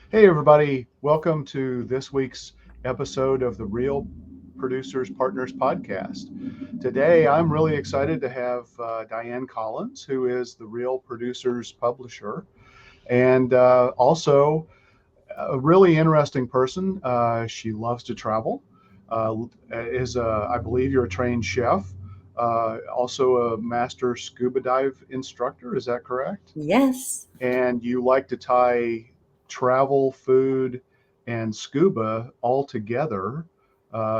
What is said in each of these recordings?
Hey, everybody. Welcome to this week's episode of the Real Producers Partners podcast. Today, I'm really excited to have Dianne Collins, who is the Real Producers publisher, and also a really interesting person. She loves to travel, I believe you're a trained chef, also a Master Scuba Dive Instructor. Is that correct? Yes, And you like to tie travel, food, and scuba all together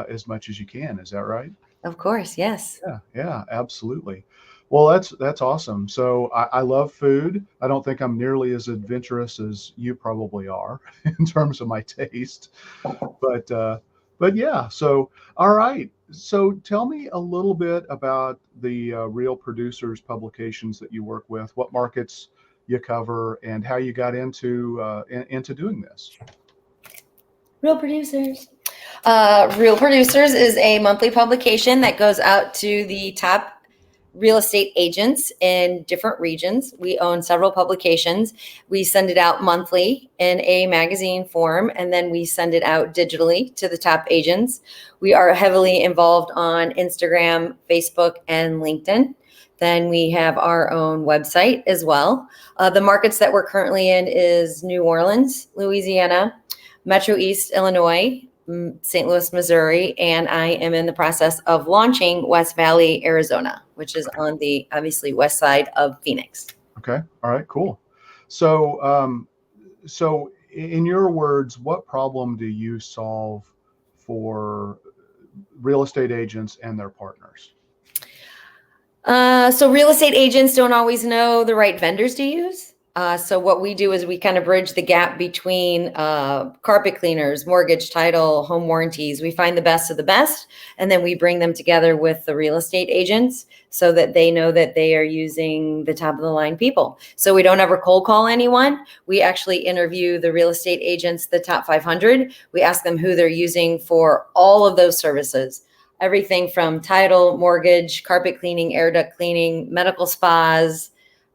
as much as you can. Is that right? of course. Yes. Yeah, absolutely. Well, that's awesome. So I love food. I don't think I'm nearly as adventurous as you probably are in terms of my taste, but uh, but yeah. So all right. So tell me a little bit about the Real Producers publications that you work with. What markets you cover, and how you got into doing this. Real Producers. Real Producers is a monthly publication that goes out to the top real estate agents in different regions. We own several publications. We send it out monthly in a magazine form, and then we send it out digitally to the top agents. We are heavily involved on Instagram, Facebook, and LinkedIn. Then we have our own website as well. The markets that we're currently in is New Orleans, Louisiana, Metro East, Illinois, St. Louis, Missouri, and I am in the process of launching West Valley, Arizona, which is on the obviously west side of Phoenix. Okay. All right. Cool. So, so in your words, what problem do you solve for real estate agents and their partners? So real estate agents don't always know the right vendors to use. So what we do is we kind of bridge the gap between carpet cleaners, mortgage, title, home warranties. We find the best of the best, and then we bring them together with the real estate agents so that they know that they are using the top of the line people. So we don't ever cold call anyone. We actually interview the real estate agents, the top 500. We ask them who they're using for all of those services. Everything from title, mortgage, carpet cleaning, air duct cleaning, medical spas,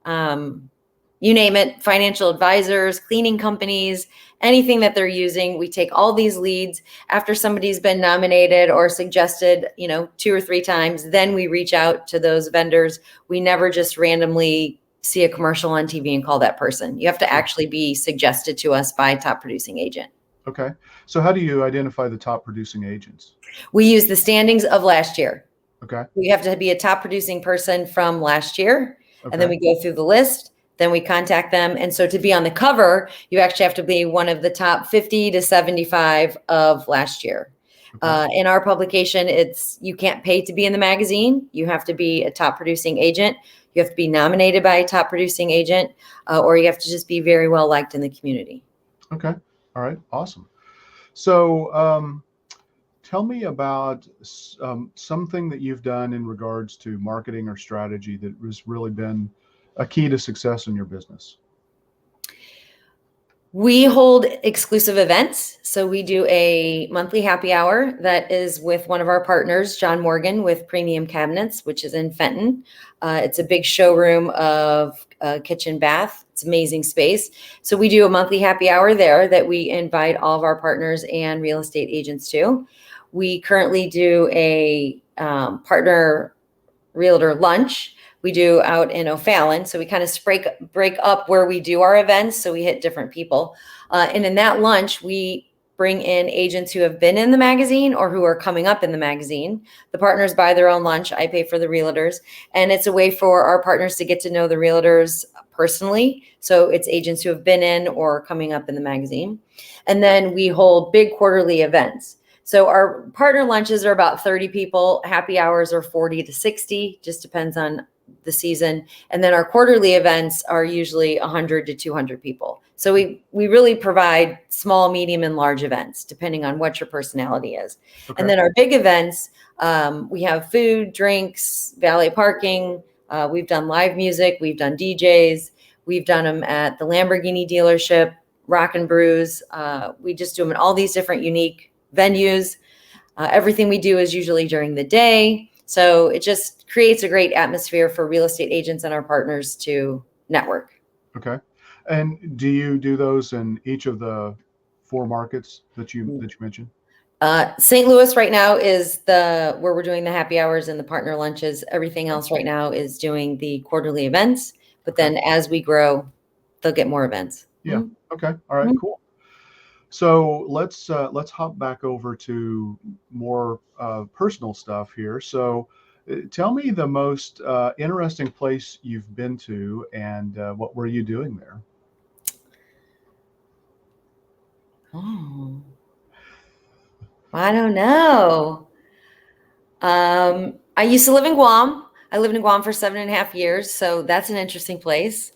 you name it, financial advisors, cleaning companies, anything that they're using. We take all these leads after somebody's been nominated or suggested, 2 or 3 times. Then we reach out to those vendors. We never just randomly see a commercial on TV and call that person. You have to actually be suggested to us by a top producing agent. Okay. So how do you identify the top producing agents? We use the standings of last year. Okay. We have to be a top producing person from last year. And then Okay. we go through the list. Then we contact them. And so to be on the cover, you actually have to be one of the top 50 to 75 of last year. Okay. In our publication, you can't pay to be in the magazine. You have to be a top producing agent. You have to be nominated by a top producing agent, or you have to just be very well liked in the community. Okay. All right. Awesome. So, tell me about something that you've done in regards to marketing or strategy that has really been a key to success in your business. We hold exclusive events. So we do a monthly happy hour that is with one of our partners, John Morgan with Premium Cabinets, which is in Fenton. It's a big showroom of kitchen bath. It's amazing space. So we do a monthly happy hour there that we invite all of our partners and real estate agents to. We currently do a partner realtor lunch. We do out in O'Fallon. So we kind of break up where we do our events. So we hit different people. And in that lunch, we bring in agents who have been in the magazine or who are coming up in the magazine. The partners buy their own lunch. I pay for the realtors. And it's a way for our partners to get to know the realtors personally. So it's agents who have been in or coming up in the magazine. And then we hold big quarterly events. So our partner lunches are about 30 people. Happy hours are 40 to 60, just depends on the season. And then our quarterly events are usually 100 to 200 people. So we really provide small, medium, and large events, depending on what your personality is. Okay. And then our big events, we have food, drinks, valet parking. We've done live music. We've done DJs. We've done them at the Lamborghini dealership, Rock and Brews. We just do them in all these different unique venues. Everything we do is usually during the day. So it just creates a great atmosphere for real estate agents and our partners to network. Okay. And do you do those in each of the four markets that you mentioned? St. Louis right now is where we're doing the happy hours and the partner lunches. Everything else right now is doing the quarterly events. But then as we grow, they'll get more events. Yeah. Okay. All right. Cool. So let's hop back over to more personal stuff here. So tell me the most interesting place you've been to, and what were you doing there? Oh, I don't know. I used to live in Guam. I lived in Guam for 7.5 years, so that's an interesting place.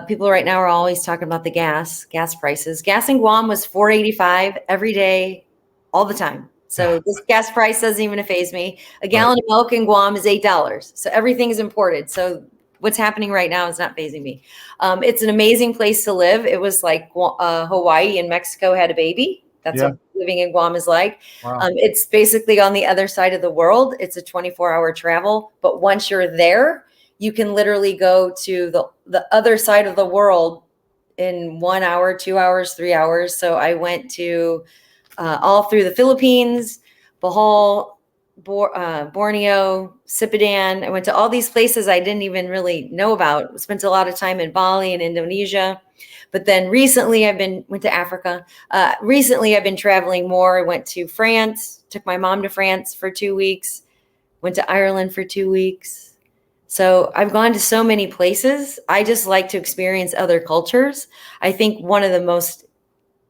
People right now are always talking about the gas prices. Gas in Guam was $4.85 every day, all the time. So this gas price doesn't even faze me. A gallon of milk in Guam is $8. So everything is imported. So what's happening right now is not phasing me. It's an amazing place to live. It was like Hawaii and Mexico had a baby. That's what living in Guam is like. Wow. It's basically on the other side of the world. It's a 24-hour travel. But once you're there, you can literally go to the other side of the world in 1 hour, 2 hours, 3 hours. So I went to all through the Philippines, Bohol, Borneo, Sipadan. I went to all these places I didn't even really know about. Spent a lot of time in Bali and Indonesia. But then recently went to Africa. Recently I've been traveling more. I went to France, took my mom to France for 2 weeks, went to Ireland for 2 weeks. So I've gone to so many places. I just like to experience other cultures. I think one of the most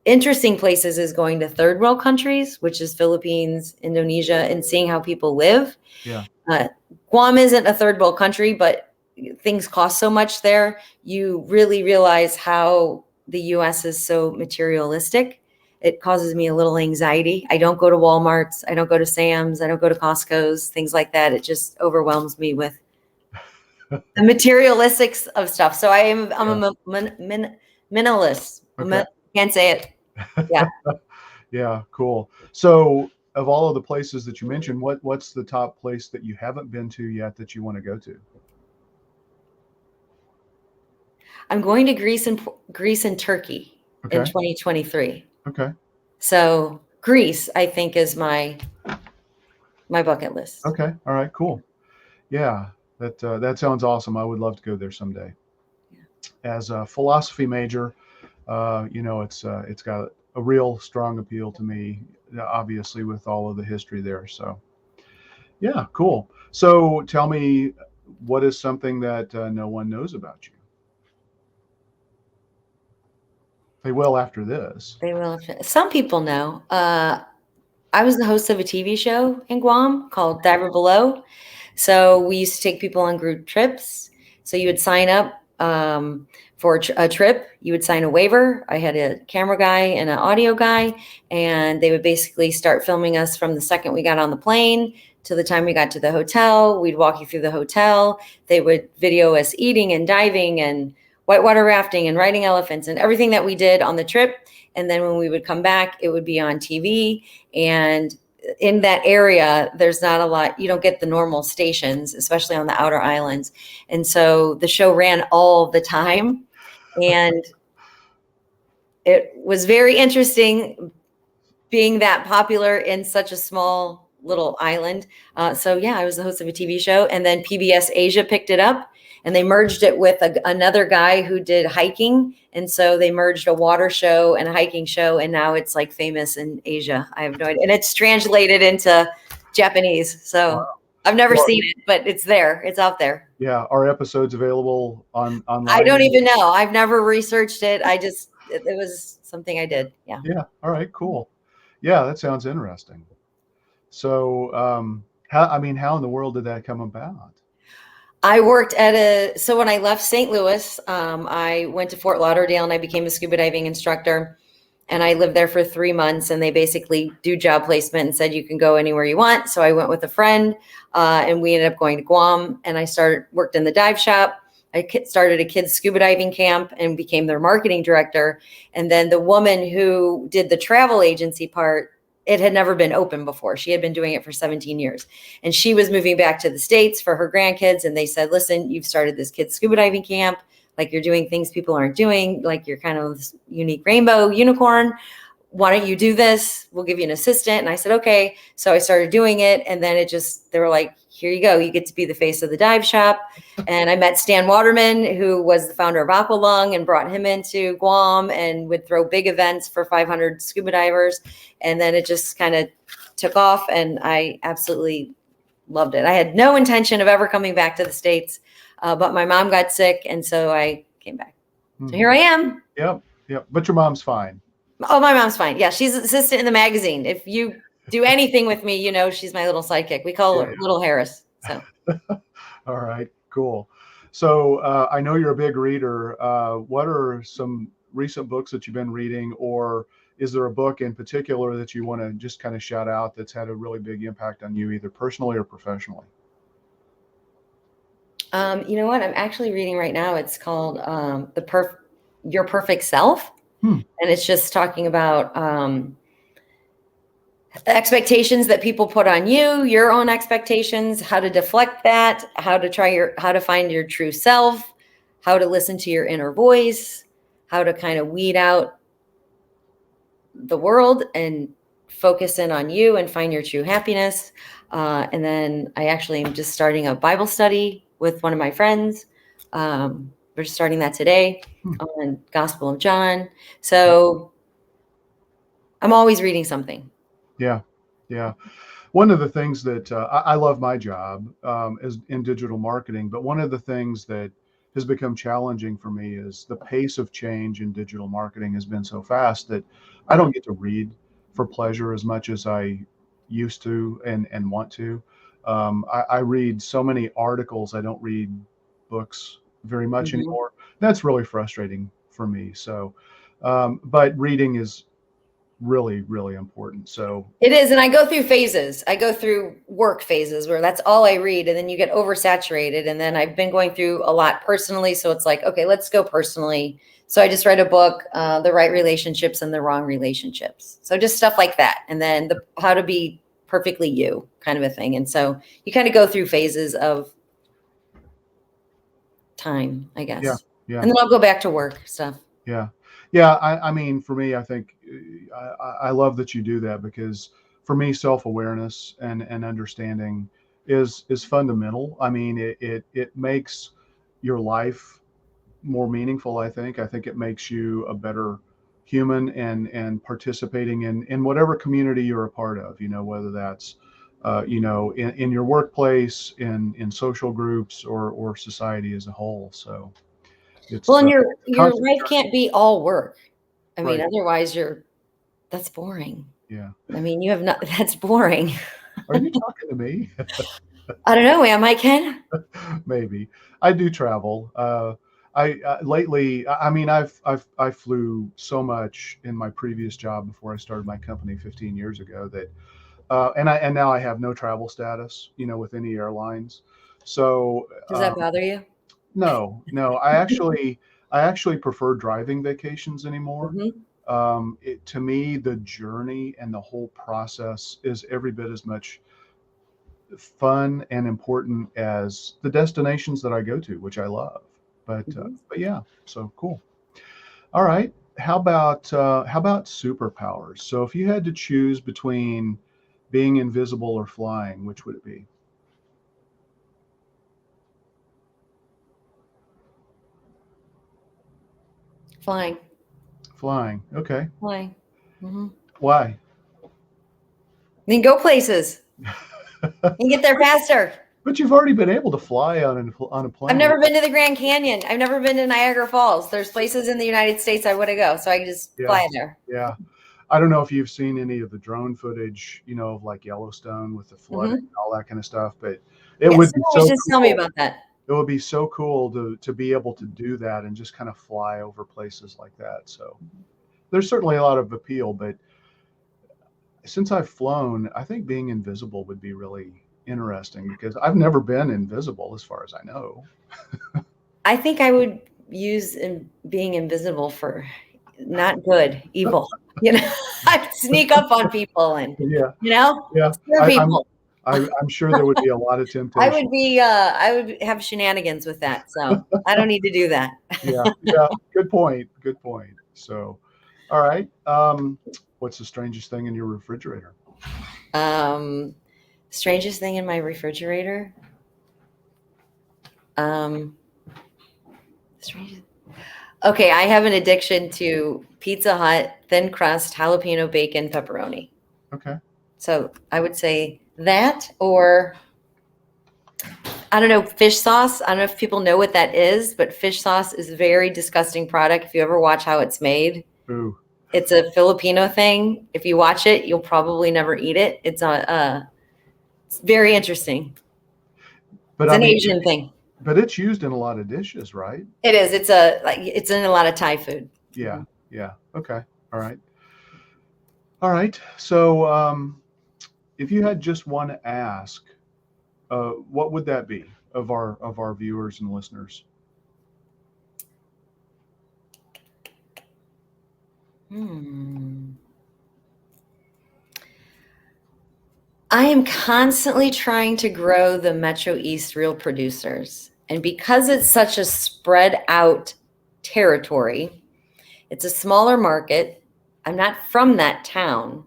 interesting places is going to third world countries, which is Philippines, Indonesia, and seeing how people live. Yeah. Guam isn't a third world country, but things cost so much there. You really realize how the US is so materialistic. It causes me a little anxiety. I don't go to Walmarts. I don't go to Sam's. I don't go to Costco's, things like that. It just overwhelms me with the materialistics of stuff. So I'm a minimalist. Okay. Can't say it. Yeah. Yeah, cool. So of all of the places that you mentioned, what's the top place that you haven't been to yet that you want to go to? I'm going to Greece and Turkey in 2023. Okay. So Greece, I think, is my bucket list. Okay. All right. Cool. Yeah, that sounds awesome. I would love to go there someday. As a philosophy major, it's got a real strong appeal to me, obviously with all of the history there. So, yeah, cool. So tell me, what is something that no one knows about you? They will after this. They will. Some people know. I was the host of a TV show in Guam called Diver Below. So we used to take people on group trips. So you would sign up for a trip. You would sign a waiver. I had a camera guy and an audio guy, and they would basically start filming us from the second we got on the plane to the time we got to the hotel. We'd walk you through the hotel. They would video us eating and diving and whitewater rafting and riding elephants and everything that we did on the trip. And then when we would come back, it would be on TV. And in that area, there's not a lot, you don't get the normal stations, especially on the outer islands. And so the show ran all the time. And it was very interesting being that popular in such a small little island. So yeah, I was the host of a TV show, and then PBS Asia picked it up. And they merged it with another guy who did hiking. And so they merged a water show and a hiking show. And now it's like famous in Asia. I have no idea. And it's translated into Japanese. So wow. I've never seen it, but it's there. It's out there. Yeah. Are episodes available online? I don't even know. I've never researched it. It was something I did. Yeah. Yeah. All right, cool. Yeah. That sounds interesting. So, how in the world did that come about? I worked so when I left St. Louis, I went to Fort Lauderdale and I became a scuba diving instructor, and I lived there for 3 months, and they basically do job placement and said, you can go anywhere you want. So I went with a friend, and we ended up going to Guam, and I worked in the dive shop. I started a kids scuba diving camp and became their marketing director. And then the woman who did the travel agency part, it had never been open before. She had been doing it for 17 years. And she was moving back to the States for her grandkids. And they said, listen, you've started this kids scuba diving camp. Like you're doing things people aren't doing. Like you're kind of this unique rainbow unicorn. Why don't you do this? We'll give you an assistant. And I said, okay. So I started doing it. And then they were like, here you go. You get to be the face of the dive shop. And I met Stan Waterman, who was the founder of Aqualung, and brought him into Guam and would throw big events for 500 scuba divers. And then it just kind of took off, and I absolutely loved it. I had no intention of ever coming back to the States, but my mom got sick, and so I came back. So here I am. Yep. But your mom's fine. Oh, my mom's fine. Yeah, she's an assistant in the magazine. If you do anything with me, she's my little sidekick. We call her Little Harris. So. All right, cool. So I know you're a big reader. What are some recent books that you've been reading, or is there a book in particular that you want to just kind of shout out that's had a really big impact on you, either personally or professionally? You know what? I'm actually reading right now. It's called Your Perfect Self. And it's just talking about expectations that people put on you, your own expectations, how to deflect that, how to find your true self, how to listen to your inner voice, how to kind of weed out the world and focus in on you and find your true happiness. And then I actually am just starting a Bible study with one of my friends. We're just starting that today on Gospel of John. So I'm always reading something. Yeah. One of the things that I love my job is in digital marketing, but one of the things that has become challenging for me is the pace of change in digital marketing has been so fast that I don't get to read for pleasure as much as I used to and want to. I read so many articles. I don't read books very much anymore. That's really frustrating for me. So, but reading is really, really important. So it is. And I go through phases. I go through work phases where that's all I read. And then you get oversaturated. And then I've been going through a lot personally. So it's like, okay, let's go personally. So I just read a book, The Right Relationships and the Wrong Relationships. So just stuff like that. And then how to be perfectly you kind of a thing. And so you kind of go through phases of time, I guess. Yeah. And then I'll go back to work stuff. Yeah. I mean, for me, I think I love that you do that, because for me, self-awareness and understanding is fundamental. I mean, it makes your life more meaningful. I think it makes you a better human and participating in whatever community you're a part of, whether that's, in your workplace, in social groups, or society as a whole. So it's, well, and your life can't be all work. I mean, right. Otherwise that's boring. Yeah. I mean, that's boring. Are you talking to me? I don't know. Am I, Ken? Maybe. I do travel. Lately, I mean, I flew so much in my previous job before I started my company 15 years ago that, and now I have no travel status, with any airlines. So Does that bother you? No. I actually prefer driving vacations anymore. To me, the journey and the whole process is every bit as much fun and important as the destinations that I go to, which I love. But yeah, so cool. All right. How about superpowers? So if you had to choose between being invisible or flying, which would it be? Flying. Okay. Flying. Why? Then go places. And get there faster. But you've already been able to fly on a plane. I've never been to the Grand Canyon. I've never been to Niagara Falls. There's places in the United States I want to go, so I can just fly there. Yeah. I don't know if you've seen any of the drone footage, of like Yellowstone with the flooding and all that kind of stuff, but it would be so just cool. Tell me about that. It would be so cool to be able to do that and just kind of fly over places like that. So there's certainly a lot of appeal, but since I've flown, I think being invisible would be really interesting, because I've never been invisible as far as I know. I think I would use being invisible for not good, evil. I'd sneak up on people and scare people. I'm sure there would be a lot of temptation. I would have shenanigans with that. So I don't need to do that. Yeah. Good point. Good point. So, all right. What's the strangest thing in your refrigerator? Strangest thing in my refrigerator. Strangest. Okay, I have an addiction to Pizza Hut thin crust jalapeno bacon pepperoni. Okay. So I would say that, or I don't know, fish sauce. I don't know if people know what that is, but fish sauce is a very disgusting product. If you ever watch how it's made, Ooh. it's a Filipino thing. If you watch it, you'll probably never eat it. It's very interesting. But It's an Asian thing. But it's used in a lot of dishes, right? It is. It's it's in a lot of Thai food. Yeah. Yeah. Okay. All right. All right. So, if you had just one ask, what would that be of our viewers and listeners? I am constantly trying to grow the Metro East Real Producers. And because it's such a spread out territory, it's a smaller market. I'm not from that town.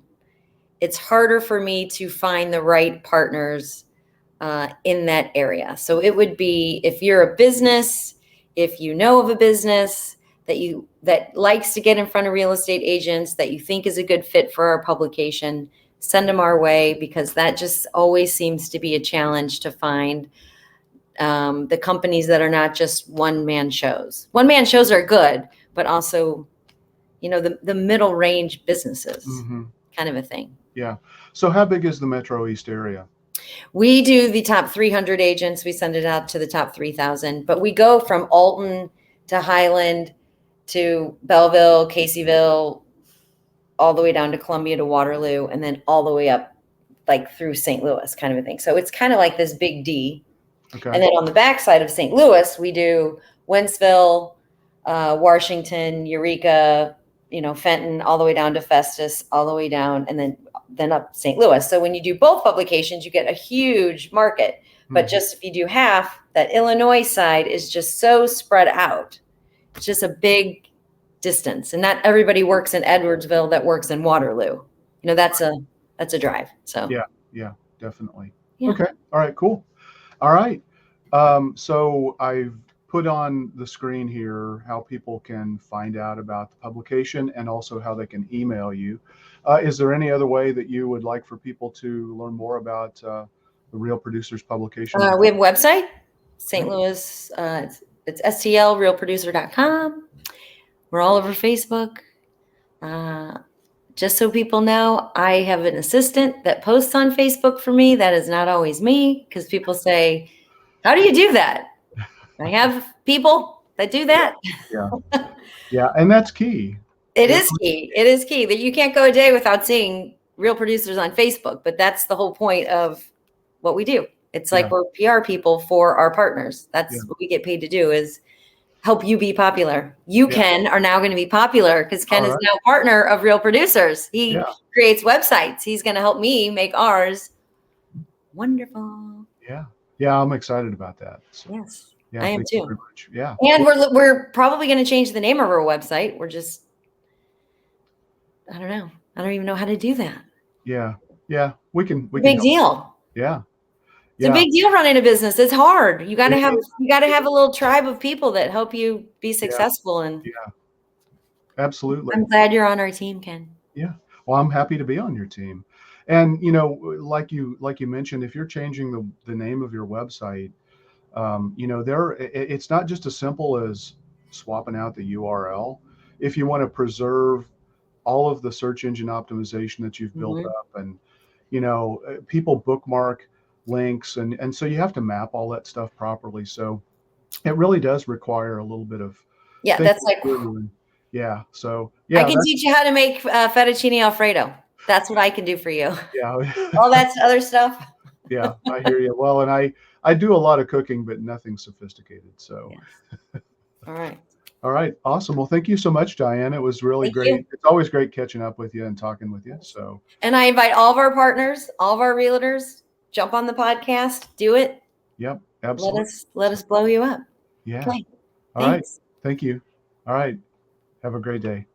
It's harder for me to find the right partners in that area. So it would be, if you're a business, if you know of a business that likes to get in front of real estate agents that you think is a good fit for our publication, send them our way, because that just always seems to be a challenge to find the companies that are not just one-man shows. One-man shows are good, but also, the middle range businesses, kind of a thing. Yeah. So how big is the Metro East area? We do the top 300 agents. We send it out to the top 3,000, but we go from Alton to Highland to Belleville, Caseyville, all the way down to Columbia to Waterloo, and then all the way up like through St. Louis, kind of a thing. So it's kind of like this big D. Okay. And then on the backside of St. Louis, we do Wentzville, Washington, Eureka, Fenton, all the way down to Festus, all the way down, and then up St. Louis. So when you do both publications, you get a huge market. But just if you do half, that Illinois side is just so spread out. It's just a big distance. And not everybody works in Edwardsville that works in Waterloo. That's a drive. So yeah, definitely. Yeah. Okay. All right, cool. All right. So I've put on the screen here how people can find out about the publication and also how they can email you. Is there any other way that you would like for people to learn more about the Real Producers publication? We have a website, St. Louis. It's stlrealproducer.com. We're all over Facebook. Just so people know, I have an assistant that posts on Facebook for me. That is not always me, because people say, how do you do that? I have people that do that. Yeah. Yeah. And that's key. It is key. It is key that you can't go a day without seeing Real Producers on Facebook, but that's the whole point of what we do. It's like we're PR people for our partners. That's what we get paid to do, is help you be popular. You, Ken, are now going to be popular because Ken is now partner of Real Producers. He creates websites. He's going to help me make ours wonderful. Yeah. Yeah. I'm excited about that. So, yes. yeah, I am too. very much. Yeah. And we're probably going to change the name of our website. We're just, I don't know. I don't even know how to do that. Yeah. Yeah. We can big deal. Yeah. It's a big deal running a business. It's hard. You got to have a little tribe of people that help you be successful. And absolutely. I'm glad you're on our team, Ken. Yeah. Well, I'm happy to be on your team. And, like you mentioned, if you're changing the name of your website, it's not just as simple as swapping out the URL. If you want to preserve all of the search engine optimization that you've built up, and, people bookmark links, and so you have to map all that stuff properly. So it really does require a little bit of that's like so I can teach you how to make fettuccine Alfredo. That's what I can do for you. Yeah. All that other stuff. Yeah, I hear you. Well, and I do a lot of cooking, but nothing sophisticated. So All right. All right. Awesome. Well, thank you so much, Dianne. It was really great. It's always great catching up with you and talking with you. So, and I invite all of our partners, all of our realtors, jump on the podcast, do it. Yep, absolutely. Let us blow you up. Yeah. Okay. All right. Thanks. Thank you. All right. Have a great day.